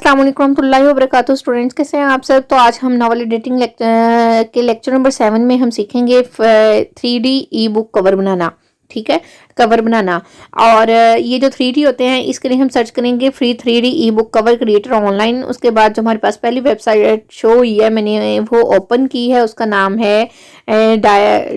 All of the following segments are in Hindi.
अस्सलाम वालेकुम रहमतुल्लाहि व बरकातहू। स्टूडेंट्स कैसे हैं आप सब। तो आज हम नॉवल एडिटिंग के लेक्चर नंबर 7 में हम सीखेंगे 3D ई बुक कवर बनाना। ठीक है, कवर बनाना। और ये जो 3D होते हैं इसके लिए हम सर्च करेंगे फ्री 3D ई बुक कवर क्रिएटर ऑनलाइन। उसके बाद जो हमारे पास पहली वेबसाइट शो हुई है मैंने वो ओपन की है, उसका नाम है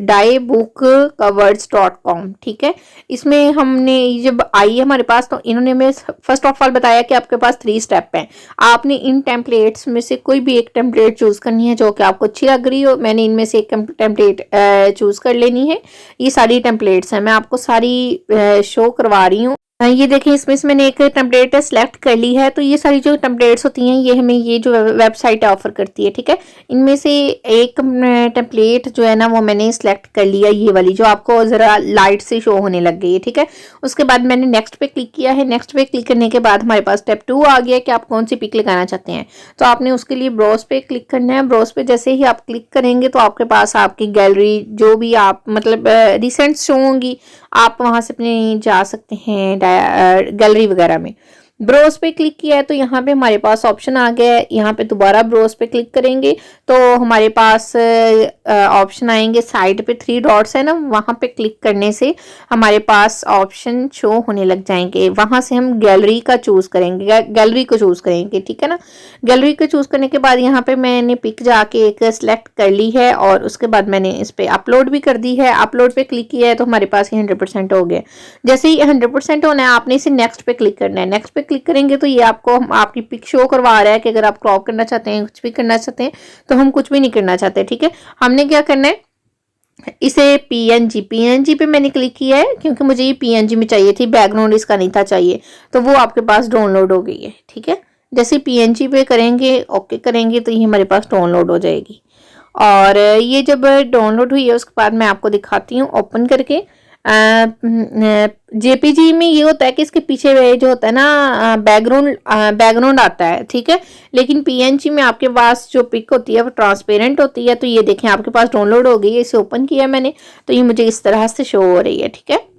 daibookcovers.com। ठीक है, इसमें हमने जब आई है हमारे पास तो इन्होंने हमें फर्स्ट ऑफ ऑल बताया कि आपके पास 3 स्टेप हैं। आपने इन टेम्पलेट्स में से कोई भी एक टेम्पलेट चूज करनी है जो कि आपको अच्छी लग रही हो। मैंने इनमें से एक टेम्पलेट चूज कर लेनी है। ये सारी टेम्पलेट्स हैं, मैं आपको सारी शो करवा रही हूँ। ये देखें, इसमें से मैंने एक टेम्पलेट सेलेक्ट कर ली है। तो ये सारी जो टेम्पलेट्स होती हैं ये हमें ये जो वेबसाइट ऑफर करती है। ठीक है, इनमें से एक टेम्पलेट जो है ना वो मैंने सेलेक्ट कर लिया, ये वाली जो आपको ज़रा लाइट से शो होने लग गई है। ठीक है, उसके बाद मैंने नेक्स्ट पे क्लिक किया है। नेक्स्ट पे क्लिक करने के बाद हमारे पास स्टेप 2 आ गया कि आप कौन सी पिक लगाना चाहते हैं। तो आपने उसके लिए ब्राउज पे क्लिक करना है। ब्राउज पे जैसे ही आप क्लिक करेंगे तो आपके पास आपकी गैलरी जो भी आप मतलब रिसेंट शो होंगी, आप वहां से अपने जा सकते हैं गैलरी वगैरह में। ब्राउज पे क्लिक किया है तो यहाँ पे हमारे पास ऑप्शन आ गया है। यहाँ पे दोबारा ब्राउज पे क्लिक करेंगे तो हमारे पास ऑप्शन आएंगे। साइड पे 3 डॉट्स है ना, वहां पे क्लिक करने से हमारे पास ऑप्शन शो होने लग जाएंगे। वहां से हम गैलरी का चूज करेंगे, गैलरी को चूज करेंगे। ठीक है ना, गैलरी को चूज करने के बाद यहाँ पे मैंने पिक जाके एक सिलेक्ट कर ली है और उसके बाद मैंने इस पे अपलोड भी कर दी है। अपलोड पे क्लिक किया है तो हमारे पास ये 100% हो गया। जैसे ही 100% होना है आपने इसे नेक्स्ट पे क्लिक करना है। नेक्स्ट पे क्लिक करेंगे तो ये आपको आपकी पिक शो करवा रहा है कि अगर आप क्रॉप करना चाहते हैं, कुछ भी करना चाहते हैं। तो हम कुछ भी नहीं करना चाहते। ठीक है, हमने क्या करना है, इसे पीएनजी पे मैंने क्लिक किया है क्योंकि मुझे ये पीएनजी में चाहिए थी, बैकग्राउंड इसका नहीं था चाहिए। तो वो आपके पास डाउनलोड हो गई है। ठीक है, जैसे पीएनजी पे करेंगे, ओके करेंगे तो ये हमारे पास डाउनलोड हो जाएगी। और ये जब डाउनलोड हुई है उसके बाद मैं आपको दिखाती हूँ ओपन करके। जेपीजी में ये होता है कि इसके पीछे जो होता है ना बैकग्राउंड आता है। ठीक है, लेकिन पीएनजी में आपके पास जो पिक होती है वो ट्रांसपेरेंट होती है। तो ये देखें आपके पास डाउनलोड हो गई है। इसे ओपन किया मैंने तो ये मुझे इस तरह से शो हो रही है। ठीक है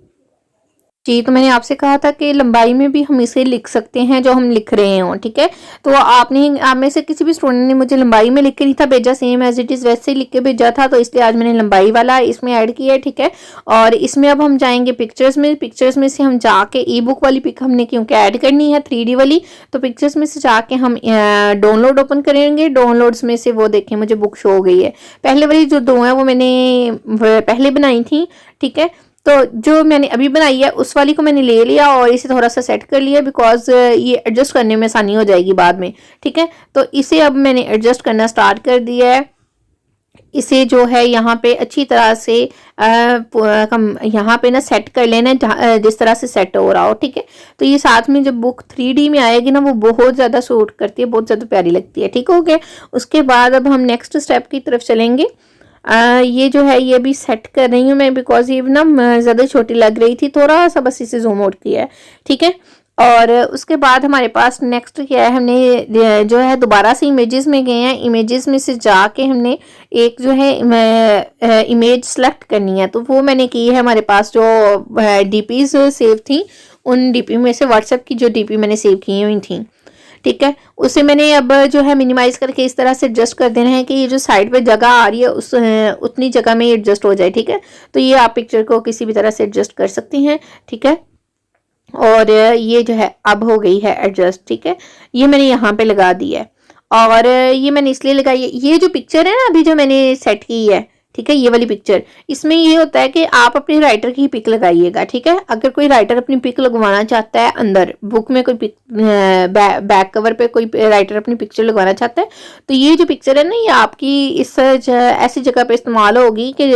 जी, तो मैंने आपसे कहा था कि लंबाई में भी हम इसे लिख सकते हैं जो हम लिख रहे हो। ठीक है, तो आप में से किसी भी स्टूडेंट ने मुझे लंबाई में लिख के नहीं था भेजा, सेम एज इट इज़ वैसे ही लिख के भेजा था, तो इसलिए आज मैंने लंबाई वाला इसमें ऐड किया है। ठीक है, और इसमें अब हम जाएंगे पिक्चर्स में। पिक्चर्स में से हम जाके ई बुक वाली पिक हमने क्योंकि ऐड करनी है 3D वाली, तो पिक्चर्स में से जाके हम डाउनलोड ओपन करेंगे। डाउनलोड्स में से वो देखें मुझे बुक शो हो गई है। पहले वाली जो 2 है वो मैंने पहले बनाई थी। ठीक है, तो जो मैंने अभी बनाई है उस वाली को मैंने ले लिया और इसे थोड़ा सा सेट कर लिया बिकॉज ये एडजस्ट करने में आसानी हो जाएगी बाद में। ठीक है, तो इसे अब मैंने एडजस्ट करना स्टार्ट कर दिया है। इसे जो है यहाँ पे अच्छी तरह से यहाँ पे ना सेट कर लेना जिस तरह से सेट हो रहा हो। ठीक है, तो ये साथ में जब बुक 3D में आएगी ना वो बहुत ज़्यादा सूट करती है, बहुत ज़्यादा प्यारी लगती है। ठीक हो गया, उसके बाद अब हम नेक्स्ट स्टेप की तरफ चलेंगे। ये जो है ये भी सेट कर रही हूँ मैं बिकॉज ये ना ज़्यादा छोटी लग रही थी, थोड़ा सा बस इसे जूम आउट किया है। ठीक है, और उसके बाद हमारे पास नेक्स्ट क्या है, हमने जो है दोबारा से इमेजेस में गए हैं। इमेजेस में से जाके हमने एक जो है इमेज सेलेक्ट करनी है। तो वो मैंने की है, हमारे पास जो डीपीज सेव थी उन डीपी में से व्हाट्सएप की जो डीपी मैंने सेव की हुई थी। ठीक है, उसे मैंने अब जो है मिनिमाइज करके इस तरह से एडजस्ट कर देना है कि ये जो साइड पे जगह आ रही है उतनी जगह में एडजस्ट हो जाए। ठीक है, तो ये आप पिक्चर को किसी भी तरह से एडजस्ट कर सकती हैं। ठीक है, और ये जो है अब हो गई है एडजस्ट। ठीक है, ये मैंने यहाँ पे लगा दी है और ये मैंने इसलिए लगाई है, ये जो पिक्चर है ना अभी जो मैंने सेट की है, ठीक है, ये वाली पिक्चर, इसमें ये होता है कि आप अपने राइटर की पिक लगाइएगा। ठीक है, अगर कोई राइटर अपनी पिक लगवाना चाहता है अंदर बुक में, कोई पिक बैक कवर पे कोई राइटर अपनी पिक्चर लगवाना चाहता है तो ये जो पिक्चर है ना ये आपकी इस ऐसी जगह पे इस्तेमाल होगी कि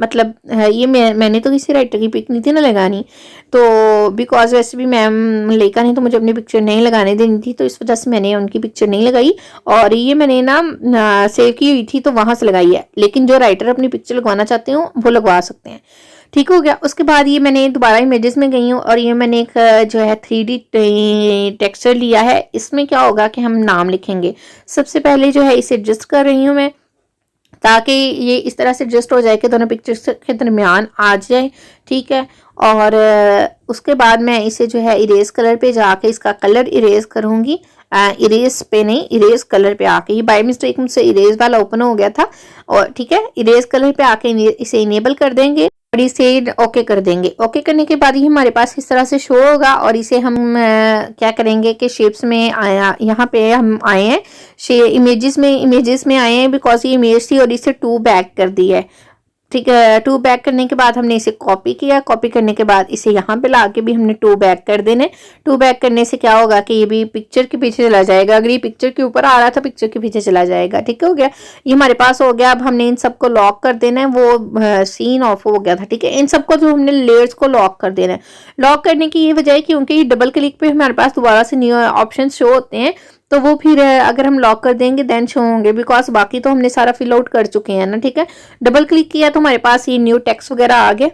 मतलब ये मैंने तो किसी राइटर की पिक नहीं थी ना लगानी, तो बिकॉज वैसे भी मैम लेकर नहीं तो मुझे अपनी पिक्चर नहीं लगाने देनी थी, तो इस वजह से मैंने उनकी पिक्चर नहीं लगाई और ये मैंने ना सेव की हुई थी तो वहां से लगाई है। लेकिन जो राइटर अपनी पिक्चर लगवाना चाहते हो वो लगवा सकते हैं। ठीक हो गया, उसके बाद ये मैंने दोबारा इमेजेस में गई हूँ और ये मैंने एक जो है 3D टेक्सचर लिया है। इसमें क्या होगा कि हम नाम लिखेंगे। सबसे पहले जो है इसे एडजस्ट कर रही हूँ मैं ताकि ये इस तरह से एडजस्ट हो जाए कि दोनों पिक्चर्स के दरमियान आ जाए, ठीक है। और उसके बाद मैं इसे जो है इरेज कलर पे जाके इसका कलर इरेज करूँगी, इरेज पे नहीं, इरेज कलर पे आके। ये बाय मिस्टेक मुझसे इरेज वाला ओपन हो गया था, और ठीक है, इरेज कलर पे आके इसे इनेबल कर देंगे और इसे ओके कर देंगे। ओके करने के बाद ये हमारे पास इस तरह से शो होगा, और इसे हम क्या करेंगे कि शेप्स में आया, यहाँ पे हम आए हैं इमेजेस में आए हैं, बिकॉज ये इमेज थी और इसे 2 बैक कर दिया है, ठीक है। 2 बैक करने के बाद हमने इसे कॉपी किया, कॉपी करने के बाद इसे यहाँ पे ला के भी हमने 2 बैक कर देने। 2 बैक करने से क्या होगा कि ये भी पिक्चर के पीछे चला जाएगा, अगर ये पिक्चर के ऊपर आ रहा था पिक्चर के पीछे चला जाएगा, ठीक हो गया। ये हमारे पास हो गया। अब हमने इन सबको लॉक कर देना है, वो सीन ऑफ हो गया था, ठीक है। इन सबको जो हमने लेयर्स को लॉक कर देना है। लॉक करने की ये वजह है क्योंकि ये डबल क्लिक पे हमारे पास दोबारा से न्यू ऑप्शन शो होते हैं, तो वो फिर अगर हम लॉक कर देंगे देन शो होंगे, बिकॉज बाकी तो हमने सारा फिल आउट कर चुके हैं ना, ठीक है। डबल क्लिक किया तो हमारे पास ये न्यू टेक्स्ट वगैरह आ गए,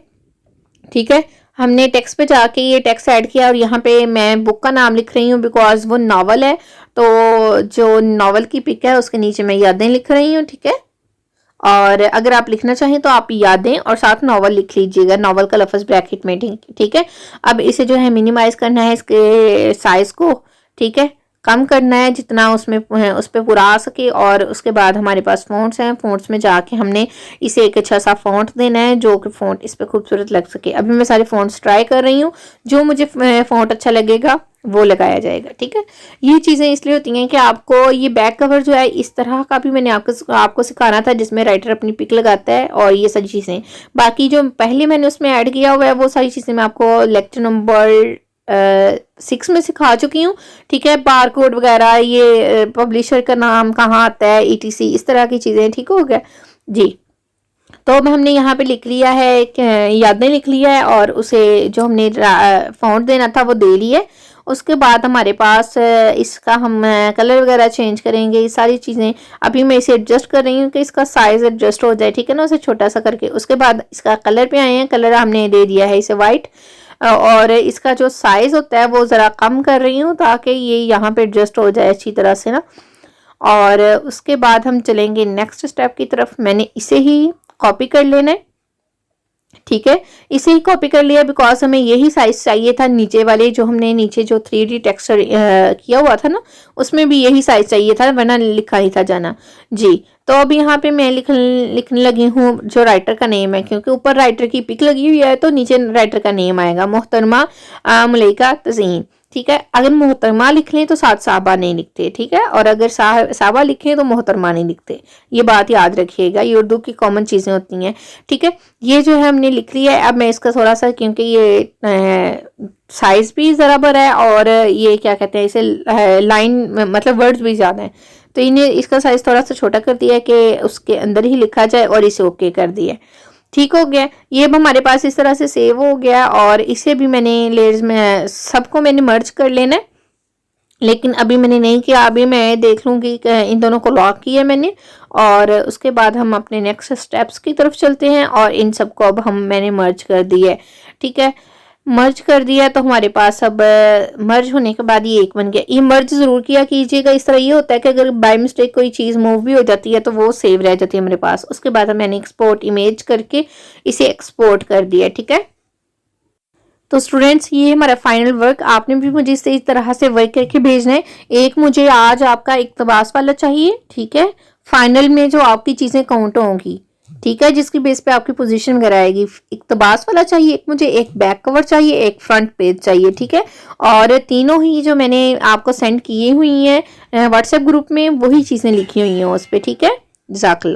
ठीक है। हमने टेक्स्ट पे जाके ये टेक्स्ट ऐड किया, और यहाँ पे मैं बुक का नाम लिख रही हूँ बिकॉज वो नावल है, तो जो नावल की पिक है उसके नीचे मैं यादें लिख रही हूँ, ठीक है। और अगर आप लिखना चाहें तो आप यादें और साथ नावल लिख लीजिएगा, नावल का लफ्ज ब्रैकेट में, ठीक है। अब इसे जो है मिनिमाइज करना है, इसके साइज को, ठीक है, कम करना है जितना उसमें उस पर पूरा आ सके। और उसके बाद हमारे पास फ़ॉन्ट्स हैं, फ़ॉन्ट्स में जाके हमने इसे एक अच्छा सा फ़ॉन्ट देना है जो कि फ़ॉन्ट इस पर खूबसूरत लग सके। अभी मैं सारे फ़ॉन्ट्स ट्राई कर रही हूँ, जो मुझे फ़ॉन्ट अच्छा लगेगा वो लगाया जाएगा, ठीक है। ये चीज़ें इसलिए होती हैं कि आपको ये बैक कवर जो है इस तरह का भी मैंने आपको सिखाना था, जिसमें राइटर अपनी पिक लगाता है और ये सारी चीज़ें। बाकी जो पहले मैंने उसमें ऐड किया हुआ है वो सारी चीज़ें मैं आपको लेक्चर नंबर 6 में सिखा चुकी हूँ, ठीक है। बार कोड वगैरह, ये पब्लिशर का नाम कहाँ आता है, ETC, इस तरह की चीज़ें, ठीक हो गया जी। तो अब हमने यहाँ पे लिख लिया है, यादें लिख लिया है, और उसे जो हमने फ़ॉन्ट देना था वो दे लिया है। उसके बाद हमारे पास इसका हम कलर वगैरह चेंज करेंगे, ये सारी चीज़ें। अभी मैं इसे एडजस्ट कर रही हूँ कि इसका साइज़ एडजस्ट हो जाए, ठीक है ना, उसे छोटा सा करके। उसके बाद इसका कलर पे आए हैं, कलर हमने दे दिया है इसे वाइट, और इसका जो साइज होता है वो ज़रा कम कर रही हूँ ताकि ये यहाँ पे एडजस्ट हो जाए अच्छी तरह से ना। और उसके बाद हम चलेंगे नेक्स्ट स्टेप की तरफ। मैंने इसे ही कॉपी कर लेना है, ठीक है, इसे ही कॉपी कर लिया बिकॉज हमें यही साइज चाहिए था। नीचे वाले जो हमने नीचे जो 3D टेक्सचर किया हुआ था ना, उसमें भी यही साइज चाहिए था, वरना लिखा ही था जाना जी। तो अब यहाँ पे मैं लिखने लगी हूँ जो राइटर का नेम है, क्योंकि ऊपर राइटर की पिक लगी हुई है तो नीचे राइटर का नेम आएगा, मोहतरमा मलाइका तज़ीन, ठीक है। अगर मोहतरमा लिख लें तो साथ साहबा नहीं लिखते, ठीक है, और अगर साहबा लिखें तो मोहतरमा नहीं लिखते, ये बात याद रखिएगा, ये उर्दू की कॉमन चीज़ें होती हैं, ठीक है। ये जो है हमने लिख लिया है। अब मैं इसका थोड़ा सा, क्योंकि ये साइज भी ज़रा बड़ा है और ये क्या कहते हैं इसे लाइन मतलब वर्ड्स भी ज़्यादा हैं, तो इन्हें इसका साइज थोड़ा सा छोटा कर दिया कि उसके अंदर ही लिखा जाए, और इसे ओके कर दिया, ठीक हो गया। ये अब हमारे पास इस तरह से सेव हो गया, और इसे भी मैंने लेयर्स में सबको मैंने मर्ज कर लेना है, लेकिन अभी मैंने नहीं किया। अभी मैं देख लूँगी कि इन दोनों को लॉक किया मैंने, और उसके बाद हम अपने नेक्स्ट स्टेप्स की तरफ चलते हैं। और इन सबको अब मैंने मर्ज कर दिया है, ठीक है, मर्ज कर दिया। तो हमारे पास अब मर्ज होने के बाद ये एक बन गया। ये मर्ज ज़रूर किया कीजिएगा, इस तरह ये होता है कि अगर बाय मिस्टेक कोई चीज़ मूव भी हो जाती है तो वो सेव रह जाती है मेरे पास। उसके बाद मैंने एक्सपोर्ट इमेज करके इसे एक्सपोर्ट कर दिया, ठीक है। तो स्टूडेंट्स, ये हमारा फाइनल वर्क। आपने भी मुझे इस तरह से वर्क करके भेजना है। एक मुझे आज आपका इक्तबास वाला चाहिए, ठीक है, फाइनल में जो आपकी चीज़ें काउंट होंगी, ठीक है, जिसकी बेस पे आपकी पोजीशन वगैरह आएगी। इक्तबास वाला चाहिए एक मुझे, एक बैक कवर चाहिए, एक फ्रंट पेज चाहिए, ठीक है। और तीनों ही जो मैंने आपको सेंड किए हुई हैं व्हाट्सएप ग्रुप में, वही चीज़ें लिखी हुई हैं उस पर, ठीक है। जज़ाकल्लाह।